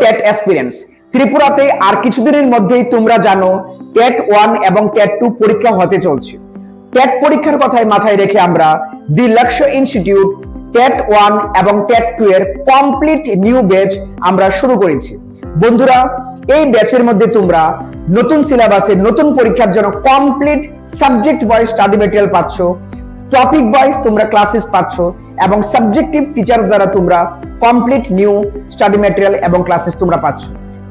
TET aspirants, ত্রিপুরাতে আর কিছুদিনের মধ্যেই তোমরা জানো টেট 1 এবং টেট 2 পরীক্ষা হতে চলছে। টেট পরীক্ষার কথাই মাথায় রেখে আমরা দি লক্ষ্য ইনস্টিটিউট টেট 1 এবং টেট 2 এর কমপ্লিট নিউ ব্যাচ আমরা শুরু করেছি। বন্ধুরা, এই ব্যাচের মধ্যে তোমরা নতুন সিলেবাসে নতুন পরীক্ষার জন্য complete subject wise study material পাচ্ছ, টপিক ওয়াইজ তোমরা ক্লাসেস পাচ্ছ এবং সাবজেক্টিভ টিচার্স দ্বারা তোমরা কমপ্লিট নিউ স্টাডি ম্যাটেরিয়াল এবং ক্লাসেস তোমরা পাচ্ছ।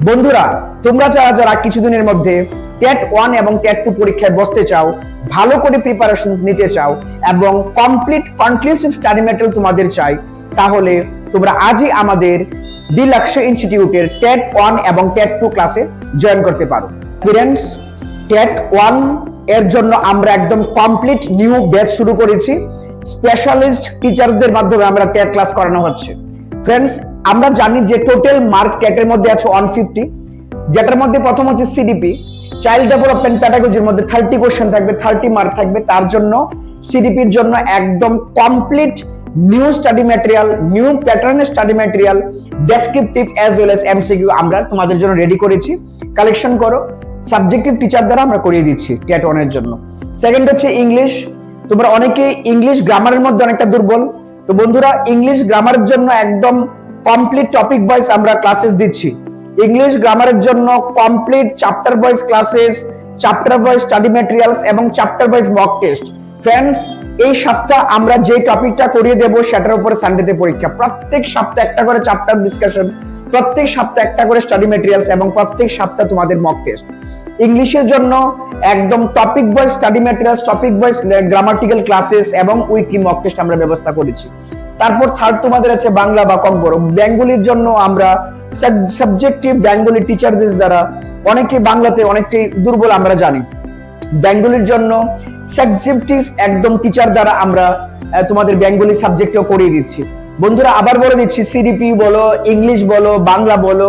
বন্ধুরা, তোমরা যারা কিছুদিনের মধ্যে টেট 1 এবং টেট 2 পরীক্ষায় বসতে চাও, ভালো করে প্রিপারেশন নিতে চাও এবং কমপ্লিট কনক্লুসিভ স্টাডি ম্যাটেরিয়াল তোমাদের চাই, তাহলে তোমরা আজই আমাদের দি লক্ষ্য ইনস্টিটিউটের টেট 1 এবং টেট 2 ক্লাসে জয়েন করতে পারো। ফ্রেন্ডস, টেট 1 এর জন্য আমরা একদম কমপ্লিট নিউ ব্যাচ শুরু করেছি। স্পেশালিস্ট টিচারদের মাধ্যমে আমরা টেট ক্লাস করানো হচ্ছে। ফ্রেন্ডস, আমরা জানি যে টোটাল মার্ক টেটের মধ্যে আছে 150, যেটার মধ্যে প্রথম হচ্ছে সিডিপি, চাইল্ড ডেভেলপমেন্ট প্যাডাগজির মধ্যে 30 কোশ্চেন থাকবে, 30 মার্ক থাকবে। তার জন্য সিডিপির জন্য একদম complete new study material, new প্যাটার্নের study material, descriptive as well as MCQ আমরা তোমাদের জন্য রেডি করেছি। কালেকশন করো, সাবজেক্টিভ টিচার দ্বারা আমরা করিয়ে দিচ্ছি টেট 1 এর জন্য। সেকেন্ড হচ্ছে ইংলিশ। তোমরা অনেকে ইংলিশ গ্রামারের মধ্যে অনেকটা দুর্বল, তো বন্ধুরা ইংলিশ গ্রামারের জন্য একদম কমপ্লিট টপিক ওয়াইজ আমরা ক্লাসেস দিচ্ছি। ইংলিশ গ্রামারের জন্য complete chapter wise classes, chapter wise study materials এবং chapter wise mock test. Friends, এই সপ্তাহ আমরা যে টপিকটা করিয়ে দেব সেটার উপরে সানডেতে পরীক্ষা। প্রত্যেক সপ্তাহে একটা করে চ্যাপ্টার ডিসকাশন, প্রত্যেক সপ্তাহে একটা করে স্টাডি ম্যাটেরিয়ালস এবং প্রত্যেক সপ্তাহ তোমাদের মক টেস্ট। ইংলিশের জন্য একদম topic wise study materials, topic wise grammatical classes এবং উইকলি মক টেস্ট আমরা ব্যবস্থা করেছি। তারপর থার্ড তোমাদের আছে বাংলা বা ককবরক। বেঙ্গলির জন্য আমরা সাবজেক্টিভ বেঙ্গলি টিচারদের দ্বারা অনেকে বাংলাতে অনেকটাই দুর্বল আমরা জানি, বেঙ্গলির জন্য সাবজেক্টিভ একদম টিচার দ্বারা আমরা তোমাদের বেঙ্গলি সাবজেক্টও করিয়ে দিচ্ছি। বন্ধুরা, আবার বলে দিচ্ছি, সিডিপি বলো, ইংলিশ বলো, বাংলা বলো,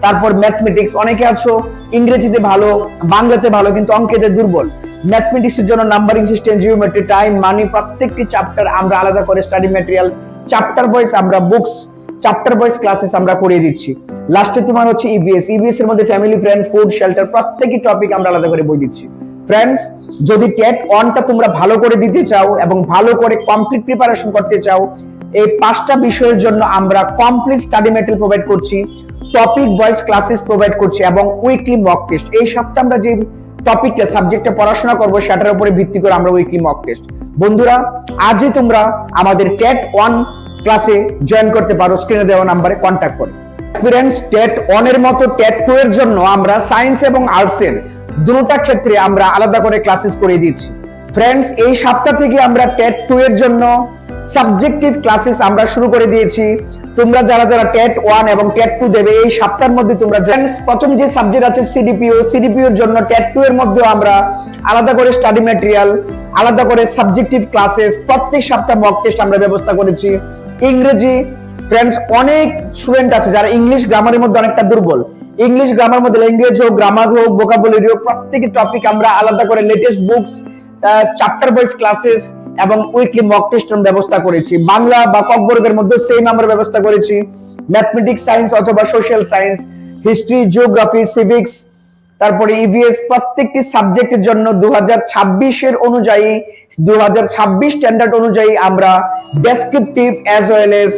তারপর ম্যাথমেটিক্স। অনেকে আছো ইংরেজিতে ভালো, বাংলাতে ভালো কিন্তু অঙ্কেতে দুর্বল। ম্যাথমেটিক্স এর জন্য নাম্বারিং সিস্টেম, জিওমেট্রি, টাইম, মানি, প্রত্যেকটি চ্যাপ্টার আমরা আলাদা করে স্টাডি ম্যাটেরিয়াল, চ্যাপ্টার ওয়াইজ আমরা বুকস, চ্যাপ্টার ওয়াইজ ক্লাসেস আমরা করিয়ে দিচ্ছি। লাস্টে তোমার হচ্ছে ইভিএস। ইভিএস এর মধ্যে ফ্যামিলি, ফ্রেন্ডস, ফুড, শেল্টার, প্রত্যেকটি টপিক আমরা আলাদা করে বই দিচ্ছি। ফ্রেন্ডস, যদি টেট 1টা তোমরা ভালো করে দিতে চাও এবং ভালো করে কমপ্লিট প্রিপারেশন করতে চাও, এই 5টা বিষয়ের জন্য আমরা কমপ্লিট স্টাডি ম্যাটেরিয়াল প্রোভাইড করছি, টপিক ওয়াইজ ক্লাসেস প্রোভাইড করছি এবং উইকলি মক টেস্ট। এই সপ্তাহে আমরা যে টপিকটা সাবজেক্টে পড়াশোনা করবো সেটার উপরে ভিত্তি করে আমরা উইকলি মক টেস্ট। বন্ধুরা, আজই তোমরা আমাদের টেট 1 ক্লাসে জয়েন করতে পারো স্ক্রিনে দেওয়া নাম্বারে কন্ট্যাক্ট করে। ফ্রেন্ডস, টেট 1 এর মতো টেট 2 এর জন্য আমরা সায়েন্স এবং আর্টসের দুটোটা ক্ষেত্রে আমরা আলাদা করে ক্লাসেস করে দিচ্ছি। ফ্রেন্ডস, এই সপ্তাহ থেকে আমরা টেট 2 এর জন্য সাবজেক্টিভ ক্লাসেস আমরা শুরু করে দিয়েছি। তোমরা যারা টেট 1 এবং টেট 2 দেবে এই সপ্তাহের মধ্যে তোমরা প্রথম যে সাবজেক্ট আছে সিডিপিও এর জন্য টেট 2 এর মধ্যে আমরা আলাদা করে স্টাডি ম্যাটেরিয়াল, আলাদা করে সাবজেক্টিভ ক্লাসেস, প্রত্যেক সপ্তাহে মক টেস্ট আমরা ব্যবস্থা করেছি। ইংরেজি, ফ্রেন্ডস, অনেক স্টুডেন্ট আছে যারা ইংলিশ গ্রামারের মধ্যে অনেকটা দুর্বল। ইংলিশ গ্রামার মধ্যে ল্যাঙ্গুয়েজ হোক, গ্রামার হোক, ভোকাবুলারি হোক, প্রত্যেকটি টপিক আমরা আলাদা করে latest books, chapter wise classes এবং উইকলি মক টেস্টের ব্যবস্থা করেছি। বাংলা বা ককবরকের মধ্যে সেম আমরা ব্যবস্থা করেছি। ম্যাথমেটিক্স, সায়েন্স অথবা social science, history, geography, civics, তারপরে ইভিএস, প্রত্যেকটি সাবজেক্টের জন্য 2026 এর অনুযায়ী 2026 স্ট্যান্ডার্ড অনুযায়ী আমরা descriptive as well as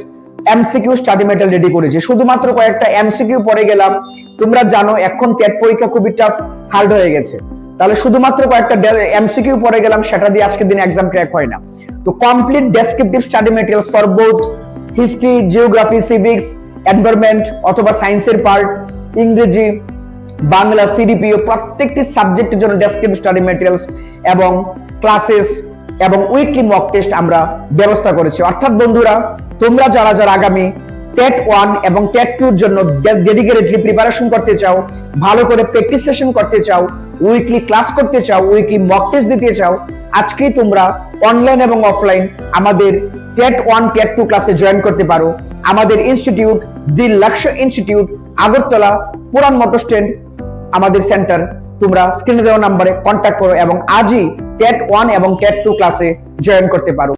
MCQ study material ready করেছি। শুধুমাত্র কয়েকটা এমসিকিউ পড়ে গেলাম। তোমরা জানো এখন টেট পরীক্ষা খুবই টাফ, হার্ড হয়ে গেছে, তাহলে শুধুমাত্র কয়েকটা এমসিকিউ পড়ে গেলাম, সেটা দিয়ে আজকের দিনে এক্সাম ক্র্যাক হয় না। তো complete descriptive study materials for both history, geography, civics, environment অথবা সায়েন্সের পার্ট, ইংরেজি, বাংলা, সিডিপিও, প্রত্যেকটি সাবজেক্টের জন্য ডেসক্রিপটিভ স্টাডি ম্যাটেরিয়ালস এবং ক্লাসেস এবং উইকলি মক টেস্ট আমরা ব্যবস্থা করেছি। অর্থাৎ বন্ধুরা, তোমরা যারা আগামী টেট 1 এবং টেট 2 এর জন্য ডেডিকেটেডলি প্রিপারেশন করতে চাও, ভালো করে প্র্যাকটিস সেশন করতে চাও, উইকলি ক্লাস করতে চাও, উইকলি মক টেস্ট দিতে চাও, আজকেই তোমরা অনলাইন এবং অফলাইন আমাদের টেট 1 টেট 2 ক্লাসে জয়েন করতে পারো। আমাদের ইনস্টিটিউট দি লক্ষ্য ইনস্টিটিউট, আগরতলা, পুরান মোটর স্ট্যান্ড আমাদের সেন্টার। তোমরা স্ক্রিনে দেওয়া নাম্বারে কন্ট্যাক্ট করো এবং আজই টেট 1 এবং টেট 2 ক্লাসে জয়েন করতে পারো।